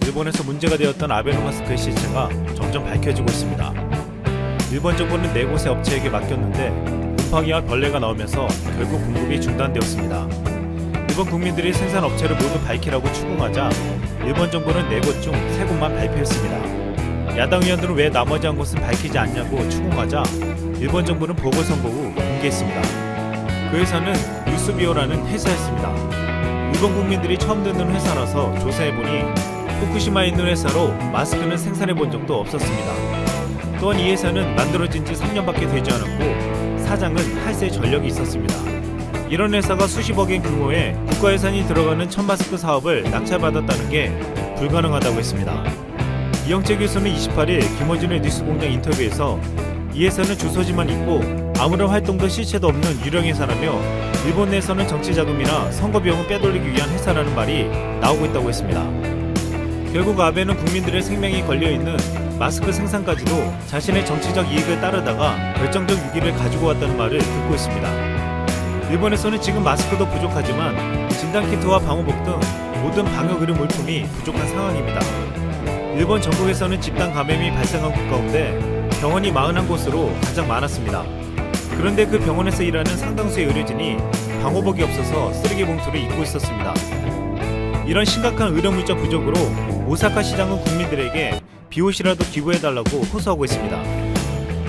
일본에서 문제가 되었던 아베노마스크의 실체가 점점 밝혀지고 있습니다. 일본 정부는 4곳의 업체에게 맡겼는데 곰팡이와 벌레가 나오면서 결국 공급이 중단되었습니다. 일본 국민들이 생산 업체를 모두 밝히라고 추궁하자 일본 정부는 4곳 중 3곳만 발표했습니다. 야당 의원들은 왜 나머지 한 곳은 밝히지 않냐고 추궁하자 일본 정부는 보고선거 후 공개했습니다. 그 회사는 뉴스비오라는 회사였습니다. 일본 국민들이 처음 듣는 회사라서 조사해보니 후쿠시마에 있는 회사로 마스크는 생산해본 적도 없었습니다. 또한 이 회사는 만들어진 지 3년밖에 되지 않았고 사장은 할세 전력이 있었습니다. 이런 회사가 수십억엔 규모의 국가 예산이 들어가는 천마스크 사업을 낙찰받았다는 게 불가능하다고 했습니다. 이영채 교수는 28일 김어준의 뉴스공장 인터뷰에서 이 회사는 주소지만 있고 아무런 활동도 실체도 없는 유령회사라며 일본 내에서는 정치자금이나 선거 비용을 빼돌리기 위한 회사라는 말이 나오고 있다고 했습니다. 결국 아베는 국민들의 생명이 걸려있는 마스크 생산까지도 자신의 정치적 이익을 따르다가 결정적 위기를 가지고 왔다는 말을 듣고 있습니다. 일본에서는 지금 마스크도 부족하지만 진단키트와 방호복 등 모든 방역 의료 물품이 부족한 상황입니다. 일본 전국에서는 집단 감염이 발생한 곳 가운데 병원이 41곳으로 가장 많았습니다. 그런데 그 병원에서 일하는 상당수의 의료진이 방호복이 없어서 쓰레기 봉투를 입고 있었습니다. 이런 심각한 의료 물자 부족으로 오사카 시장은 국민들에게 비옷이라도 기부해달라고 호소하고 있습니다.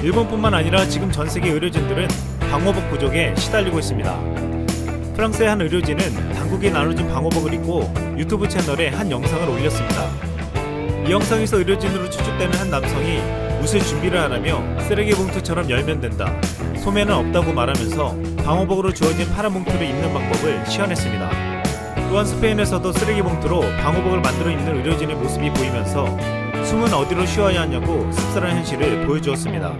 일본뿐만 아니라 지금 전 세계 의료진들은 방호복 부족에 시달리고 있습니다. 프랑스의 한 의료진은 당국이 나눠준 방호복을 입고 유튜브 채널에 한 영상을 올렸습니다. 이 영상에서 의료진으로 추측되는 한 남성이 웃을 준비를 하라며 쓰레기 봉투처럼 열면 된다, 소매는 없다고 말하면서 방호복으로 주어진 파란 봉투를 입는 방법을 시연했습니다. 또한 스페인에서도 쓰레기 봉투로 방호복을 만들어 입는 의료진의 모습이 보이면서 숨은 어디로 쉬어야 하냐고 씁쓸한 현실을 보여주었습니다.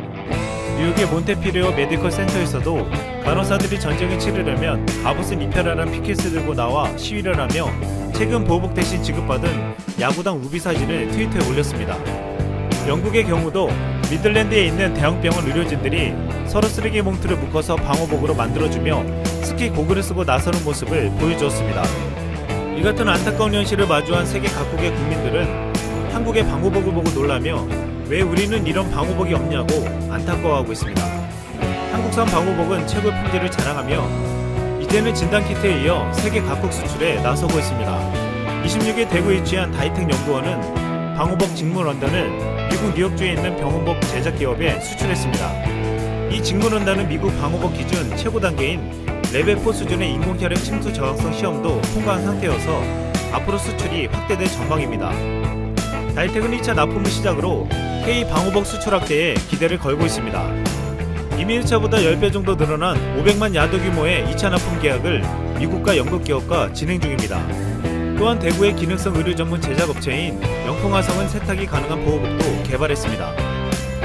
뉴욕의 몬테피레오 메디컬 센터에서도 간호사들이 전쟁을 치르려면 갑옷을 입혀라는 피켓을 들고 나와 시위를 하며 최근 보호복 대신 지급받은 야구당 우비 사진을 트위터에 올렸습니다. 영국의 경우도 미들랜드에 있는 대형병원 의료진들이 서로 쓰레기 봉투를 묶어서 방호복으로 만들어주며 스키 고글을 쓰고 나서는 모습을 보여주었습니다. 이 같은 안타까운 현실을 마주한 세계 각국의 국민들은 한국의 방호복을 보고 놀라며 왜 우리는 이런 방호복이 없냐고 안타까워하고 있습니다. 한국산 방호복은 최고 품질을 자랑하며 이제는 진단키트에 이어 세계 각국 수출에 나서고 있습니다. 26일 대구에 위치한 다이텍 연구원은 방호복 직물 원단을 미국 뉴욕주에 있는 병원복 제작 기업에 수출했습니다. 이 직물 원단은 미국 방호복 기준 최고 단계인 레벨 4 수준의 인공혈액 침투 저항성 시험도 통과한 상태여서 앞으로 수출이 확대될 전망입니다. 다이텍은 2차 납품을 시작으로 K 방호복 수출 확대에 기대를 걸고 있습니다. 이미 1차보다 10배 정도 늘어난 500만 야드 규모의 2차 납품 계약을 미국과 영국 기업과 진행 중입니다. 또한 대구의 기능성 의류 전문 제작업체인 영풍화성은 세탁이 가능한 보호복도 개발했습니다.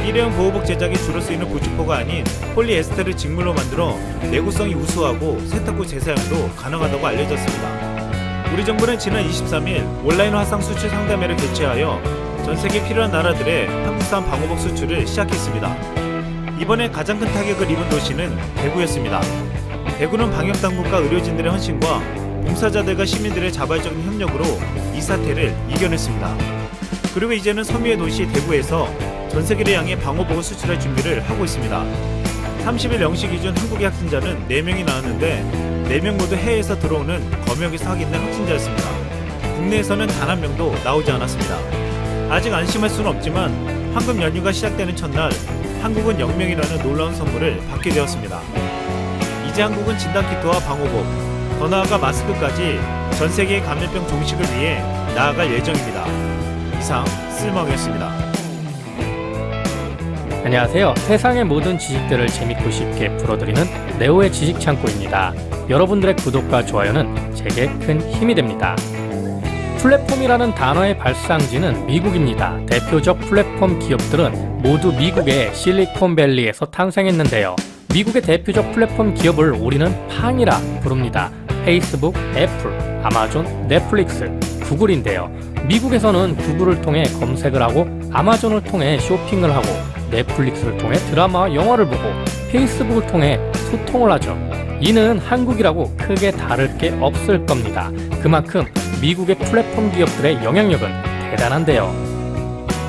일회용 보호복 제작에 주로 쓰이는 구축포가 아닌 폴리에스테르 직물로 만들어 내구성이 우수하고 세탁 후 재사용도 가능하다고 알려졌습니다. 우리 정부는 지난 23일 온라인 화상 수출 상담회를 개최하여 전 세계 필요한 나라들의 한국산 방호복 수출을 시작했습니다. 이번에 가장 큰 타격을 입은 도시는 대구였습니다. 대구는 방역당국과 의료진들의 헌신과 봉사자들과 시민들의 자발적인 협력으로 이 사태를 이겨냈습니다. 그리고 이제는 섬유의 도시 대구에서 전 세계를 향해 방호복을 수출할 준비를 하고 있습니다. 30일 0시 기준 한국의 확진자는 4명이 나왔는데 4명 모두 해외에서 들어오는 검역에서 확인된 확진자였습니다. 국내에서는 단 한 명도 나오지 않았습니다. 아직 안심할 수는 없지만 황금 연휴가 시작되는 첫날 한국은 0명이라는 놀라운 선물을 받게 되었습니다. 이제 한국은 진단키트와 방호복, 더 나아가 마스크까지 전 세계의 감염병 종식을 위해 나아갈 예정입니다. 이상 쓸먹이었습니다. 안녕하세요. 세상의 모든 지식들을 재밌고 쉽게 풀어드리는 네오의 지식창고입니다. 여러분들의 구독과 좋아요는 제게 큰 힘이 됩니다. 플랫폼이라는 단어의 발상지는 미국입니다. 대표적 플랫폼 기업들은 모두 미국의 실리콘밸리에서 탄생했는데요. 미국의 대표적 플랫폼 기업을 우리는 팡이라 부릅니다. 페이스북, 애플, 아마존, 넷플릭스, 구글인데요. 미국에서는 구글을 통해 검색을 하고 아마존을 통해 쇼핑을 하고 넷플릭스를 통해 드라마와 영화를 보고 페이스북을 통해 소통을 하죠. 이는 한국이라고 크게 다를 게 없을 겁니다. 그만큼 미국의 플랫폼 기업들의 영향력은 대단한데요.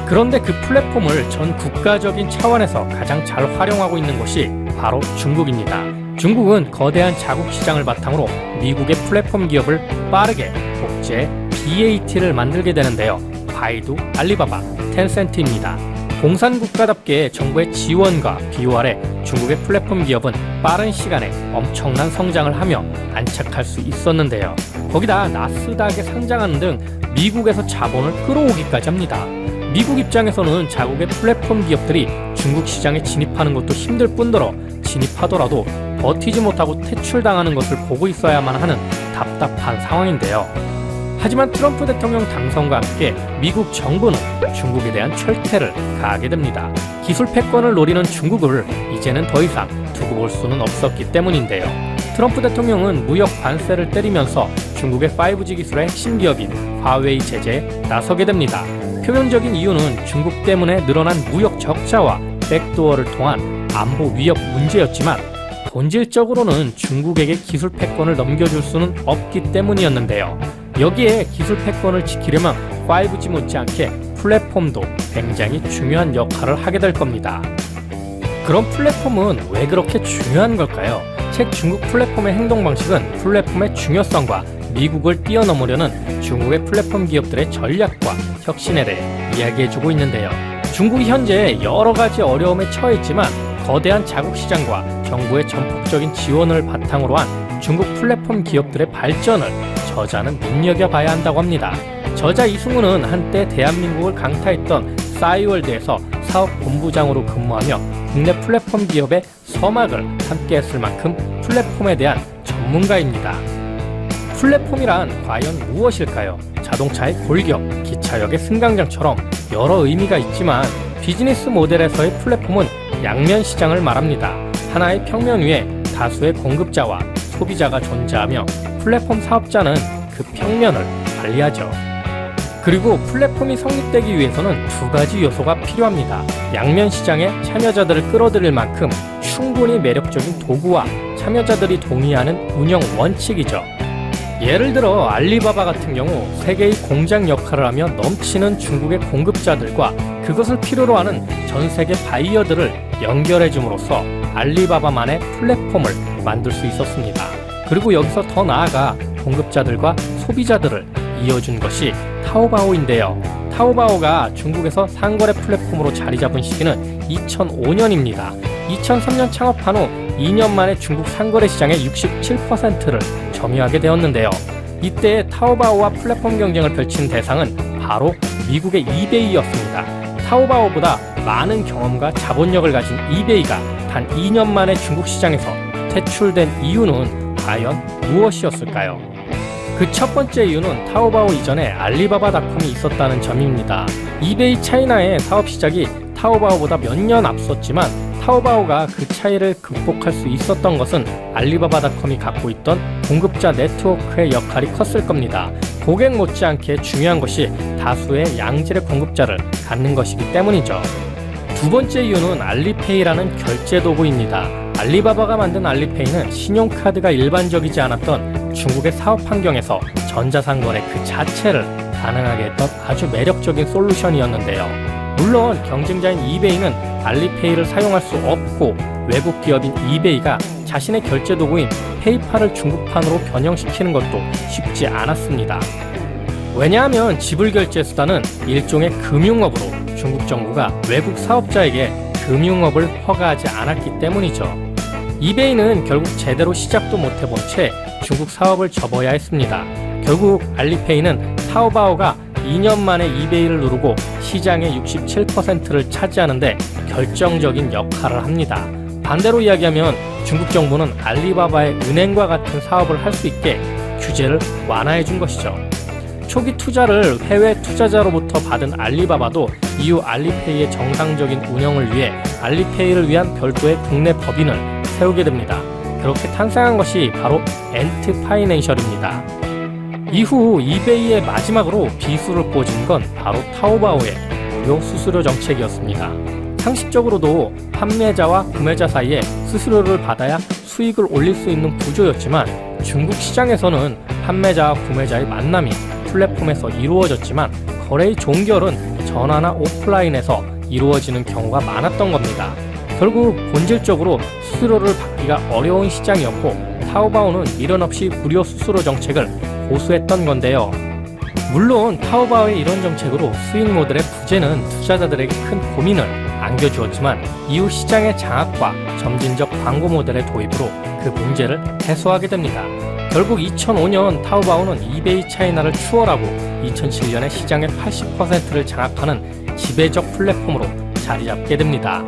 그런데 그 플랫폼을 전 국가적인 차원에서 가장 잘 활용하고 있는 곳이 바로 중국입니다. 중국은 거대한 자국 시장을 바탕으로 미국의 플랫폼 기업을 빠르게 복제 BAT를 만들게 되는데요. 바이두, 알리바바, 텐센트입니다. 공산국가답게 정부의 지원과 비호 아래 중국의 플랫폼 기업은 빠른 시간에 엄청난 성장을 하며 안착할 수 있었는데요. 거기다 나스닥에 상장하는 등 미국에서 자본을 끌어오기까지 합니다. 미국 입장에서는 자국의 플랫폼 기업들이 중국 시장에 진입하는 것도 힘들 뿐더러 진입하더라도 버티지 못하고 퇴출당하는 것을 보고 있어야만 하는 답답한 상황인데요. 하지만 트럼프 대통령 당선과 함께 미국 정부는 중국에 대한 철퇴를 가하게 됩니다. 기술 패권을 노리는 중국을 이제는 더 이상 두고 볼 수는 없었기 때문인데요. 트럼프 대통령은 무역 관세를 때리면서 중국의 5G 기술의 핵심 기업인 화웨이 제재에 나서게 됩니다. 표면적인 이유는 중국 때문에 늘어난 무역 적자와 백도어를 통한 안보 위협 문제였지만 본질적으로는 중국에게 기술 패권을 넘겨줄 수는 없기 때문이었는데요. 여기에 기술 패권을 지키려면 5G 못지않게 플랫폼도 굉장히 중요한 역할을 하게 될 겁니다. 그럼 플랫폼은 왜 그렇게 중요한 걸까요? 책 중국 플랫폼의 행동 방식은 플랫폼의 중요성과 미국을 뛰어넘으려는 중국의 플랫폼 기업들의 전략과 혁신에 대해 이야기해주고 있는데요. 중국이 현재 여러 가지 어려움에 처했지만 거대한 자국 시장과 정부의 전폭적인 지원을 바탕으로 한 중국 플랫폼 기업들의 발전을 저자는 눈여겨봐야 한다고 합니다. 저자 이승우는 한때 대한민국을 강타했던 싸이월드에서 사업본부장으로 근무하며 국내 플랫폼 기업의 서막을 함께했을 만큼 플랫폼에 대한 전문가입니다. 플랫폼이란 과연 무엇일까요? 자동차의 골격, 기차역의 승강장처럼 여러 의미가 있지만 비즈니스 모델에서의 플랫폼은 양면 시장을 말합니다. 하나의 평면 위에 다수의 공급자와 소비자가 존재하며 플랫폼 사업자는 그 평면을 관리하죠. 그리고 플랫폼이 성립되기 위해서는 두 가지 요소가 필요합니다. 양면 시장에 참여자들을 끌어들일 만큼 충분히 매력적인 도구와 참여자들이 동의하는 운영 원칙이죠. 예를 들어 알리바바 같은 경우 세계의 공장 역할을 하며 넘치는 중국의 공급자들과 그것을 필요로 하는 전 세계 바이어들을 연결해 줌으로써 알리바바만의 플랫폼을 만들 수 있었습니다. 그리고 여기서 더 나아가 공급자들과 소비자들을 이어준 것이 타오바오인데요. 타오바오가 중국에서 상거래 플랫폼으로 자리 잡은 시기는 2005년입니다. 2003년 창업한 후 2년 만에 중국 상거래 시장의 67%를 점유하게 되었는데요. 이때 타오바오와 플랫폼 경쟁을 펼친 대상은 바로 미국의 이베이였습니다. 타오바오보다 많은 경험과 자본력을 가진 이베이가 단 2년 만에 중국 시장에서 퇴출된 이유는 과연 무엇이었을까요? 그 첫 번째 이유는 타오바오 이전에 알리바바닷컴이 있었다는 점입니다. 이베이 차이나의 사업 시작이 타오바오보다 몇 년 앞섰지만 타오바오가 그 차이를 극복할 수 있었던 것은 알리바바닷컴이 갖고 있던 공급자 네트워크의 역할이 컸을 겁니다. 고객 못지않게 중요한 것이 다수의 양질의 공급자를 갖는 것이기 때문이죠. 두 번째 이유는 알리페이라는 결제 도구입니다. 알리바바가 만든 알리페이는 신용카드가 일반적이지 않았던 중국의 사업 환경에서 전자상거래 그 자체를 가능하게 했던 아주 매력적인 솔루션이었는데요. 물론 경쟁자인 이베이는 알리페이를 사용할 수 없고 외국 기업인 이베이가 자신의 결제 도구인 페이팔을 중국판으로 변형시키는 것도 쉽지 않았습니다. 왜냐하면 지불 결제 수단은 일종의 금융업으로 중국 정부가 외국 사업자에게 금융업을 허가하지 않았기 때문이죠. 이베이는 결국 제대로 시작도 못해본 채 중국 사업을 접어야 했습니다. 결국 알리페이는 타오바오가 2년 만에 이베이를 누르고 시장의 67%를 차지하는데 결정적인 역할을 합니다. 반대로 이야기하면 중국 정부는 알리바바의 은행과 같은 사업을 할 수 있게 규제를 완화해 준 것이죠. 초기 투자를 해외 투자자로부터 받은 알리바바도 이후 알리페이의 정상적인 운영을 위해 알리페이를 위한 별도의 국내 법인을 세우게 됩니다. 그렇게 탄생한 것이 바로 엔트 파이낸셜입니다. 이후 이베이의 마지막으로 비수를 꽂은 건 바로 타오바오의 무료 수수료 정책이었습니다. 상식적으로도 판매자와 구매자 사이에 수수료를 받아야 수익을 올릴 수 있는 구조였지만 중국 시장에서는 판매자와 구매자의 만남이 플랫폼에서 이루어졌지만 거래의 종결은 전화나 오프라인에서 이루어지는 경우가 많았던 겁니다. 결국 본질적으로 수수료를 받기가 어려운 시장이었고 타오바오는 미련 없이 무료 수수료 정책을 고수했던 건데요. 물론 타오바오의 이런 정책으로 수익 모델의 부재는 투자자들에게 큰 고민을 안겨주었지만 이후 시장의 장악과 점진적 광고 모델의 도입으로 그 문제를 해소하게 됩니다. 결국 2005년 타오바오는 이베이 차이나를 추월하고 2007년에 시장의 80%를 장악하는 지배적 플랫폼으로 자리 잡게 됩니다.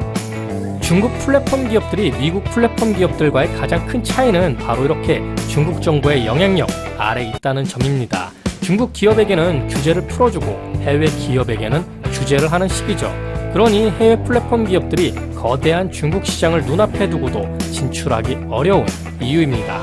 중국 플랫폼 기업들이 미국 플랫폼 기업들과의 가장 큰 차이는 바로 이렇게 중국 정부의 영향력 아래 있다는 점입니다. 중국 기업에게는 규제를 풀어주고 해외 기업에게는 규제를 하는 식이죠. 그러니 해외 플랫폼 기업들이 거대한 중국 시장을 눈앞에 두고도 진출하기 어려운 이유입니다.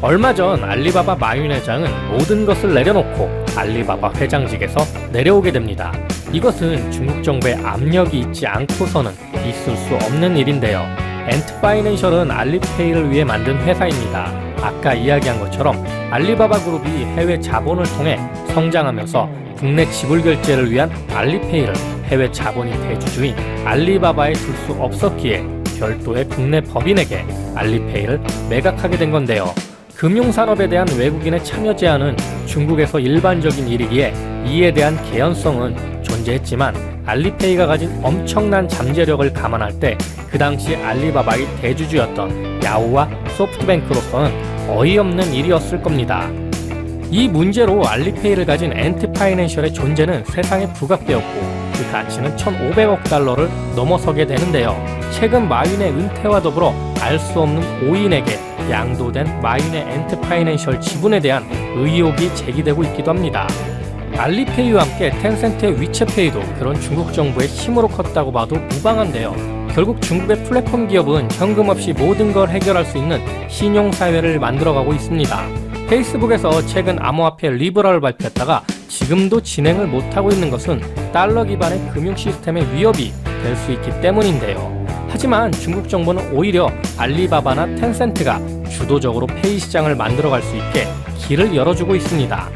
얼마 전 알리바바 마윈 회장은 모든 것을 내려놓고 알리바바 회장직에서 내려오게 됩니다. 이것은 중국 정부의 압력이 있지 않고서는 있을 수 없는 일인데요. 엔트파이낸셜은 알리페이를 위해 만든 회사입니다. 아까 이야기한 것처럼 알리바바 그룹이 해외 자본을 통해 성장하면서 국내 지불 결제를 위한 알리페이를 해외 자본이 대주주인 알리바바에 둘 수 없었기에 별도의 국내 법인에게 알리페이를 매각하게 된 건데요. 금융산업에 대한 외국인의 참여 제한은 중국에서 일반적인 일이기에 이에 대한 개연성은 존재했지만 알리페이가 가진 엄청난 잠재력을 감안할 때 그 당시 알리바바의 대주주였던 야후와 소프트뱅크로서는 어이없는 일이었을 겁니다. 이 문제로 알리페이를 가진 엔트파이낸셜의 존재는 세상에 부각되었고 그 가치는 1,500억 달러를 넘어서게 되는데요. 최근 마윈의 은퇴와 더불어 알 수 없는 오인에게 양도된 마윈의 엔트파이낸셜 지분에 대한 의혹이 제기되고 있기도 합니다. 알리페이와 함께 텐센트의 위챗페이도 그런 중국 정부의 힘으로 컸다고 봐도 무방한데요. 결국 중국의 플랫폼 기업은 현금 없이 모든 걸 해결할 수 있는 신용사회를 만들어가고 있습니다. 페이스북에서 최근 암호화폐 리브라를 발표했다가 지금도 진행을 못하고 있는 것은 달러 기반의 금융 시스템의 위협이 될 수 있기 때문인데요. 하지만 중국 정부는 오히려 알리바바나 텐센트가 주도적으로 페이 시장을 만들어갈 수 있게 길을 열어주고 있습니다.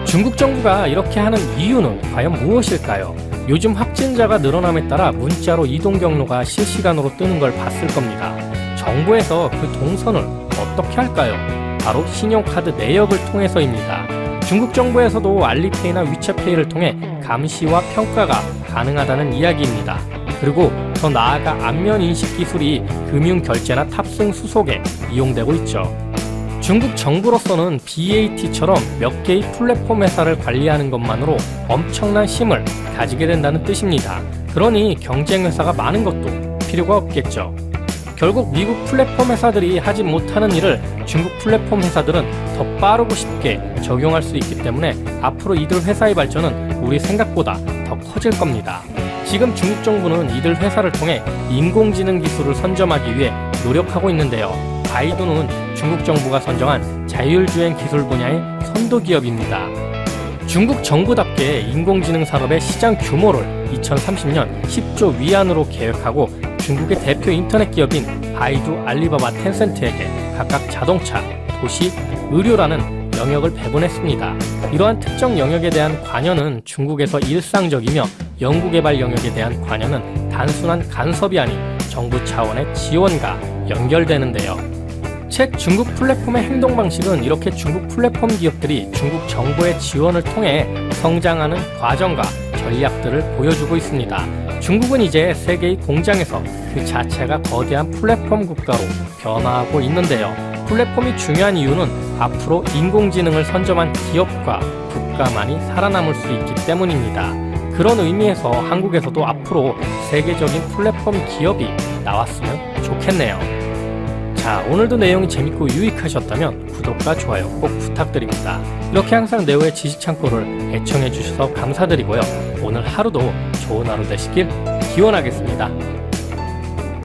중국 정부가 이렇게 하는 이유는 과연 무엇일까요? 요즘 확진자가 늘어남에 따라 문자로 이동 경로가 실시간으로 뜨는 걸 봤을 겁니다. 정부에서 그 동선을 어떻게 할까요? 바로 신용카드 내역을 통해서입니다. 중국 정부에서도 알리페이나 위챗페이를 통해 감시와 평가가 가능하다는 이야기입니다. 그리고 더 나아가 안면 인식 기술이 금융 결제나 탑승 수속에 이용되고 있죠. 중국 정부로서는 BAT처럼 몇 개의 플랫폼 회사를 관리하는 것만으로 엄청난 힘을 가지게 된다는 뜻입니다. 그러니 경쟁 회사가 많은 것도 필요가 없겠죠. 결국 미국 플랫폼 회사들이 하지 못하는 일을 중국 플랫폼 회사들은 더 빠르고 쉽게 적용할 수 있기 때문에 앞으로 이들 회사의 발전은 우리 생각보다 더 커질 겁니다. 지금 중국 정부는 이들 회사를 통해 인공지능 기술을 선점하기 위해 노력하고 있는데요. 바이두는 중국 정부가 선정한 자율주행 기술 분야의 선도 기업입니다. 중국 정부답게 인공지능 산업의 시장 규모를 2030년 10조 위안으로 계획하고 중국의 대표 인터넷 기업인 바이두, 알리바바, 텐센트에게 각각 자동차, 도시, 의료라는 영역을 배분했습니다. 이러한 특정 영역에 대한 관여는 중국에서 일상적이며 연구개발 영역에 대한 관여는 단순한 간섭이 아닌 정부 차원의 지원과 연결되는데요. 책 중국 플랫폼의 행동 방식은 이렇게 중국 플랫폼 기업들이 중국 정부의 지원을 통해 성장하는 과정과 전략들을 보여주고 있습니다. 중국은 이제 세계의 공장에서 그 자체가 거대한 플랫폼 국가로 변화하고 있는데요. 플랫폼이 중요한 이유는 앞으로 인공지능을 선점한 기업과 국가만이 살아남을 수 있기 때문입니다. 그런 의미에서 한국에서도 앞으로 세계적인 플랫폼 기업이 나왔으면 좋겠네요. 자, 오늘도 내용이 재밌고 유익하셨다면 구독과 좋아요 꼭 부탁드립니다. 이렇게 항상 네오의 지식창고를 애청해 주셔서 감사드리고요. 오늘 하루도 좋은 하루 되시길 기원하겠습니다.